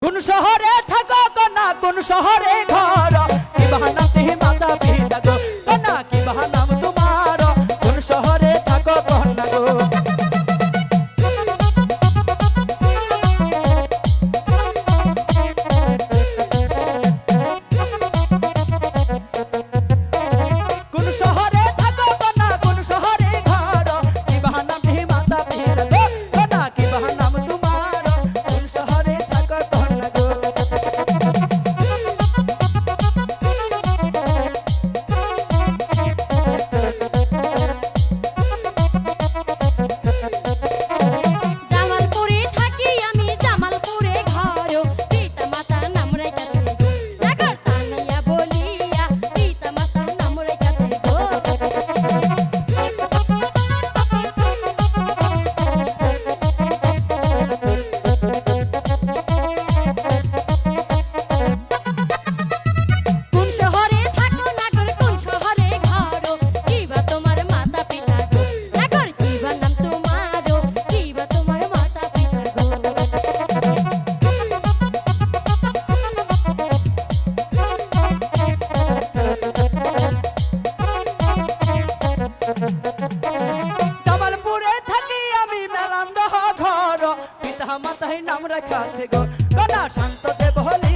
কোন শহরে থাকো কন্যা কোন শহরে ঘর কি বাহানা তেহি মাতা পিতা গো কন্যা কি বাহানা তোমার কোন শহরে থাকো কন্যা গো কোন শহরে থাকো কন্যা কোন শহরে ঘর কি বাহানা তেহি মাতা পিতা গো কন্যা কি বাহানা তোমার কোন শহরে থাকো কন্যা গো জামালপুরে থাকি আমি জামালপুরে ঘর পিতা মাতার নাম রেখেছে জাগর তানিয়া বলিয়া পিতা মাতার নাম রেখেছে গো কোন শহরে থাকো নাগর কোন শহরে ঘর কিবা তোমার মাতা পিতা গো নাগর কিবা নাম তোমার কিবা তোমার মাতা পিতা গো জামালপুরে থাকি আমি মেলান্দহ ঘর পিতা মাতাই নাম রাখা আছে গো কন্যা শান্ত দেব হলি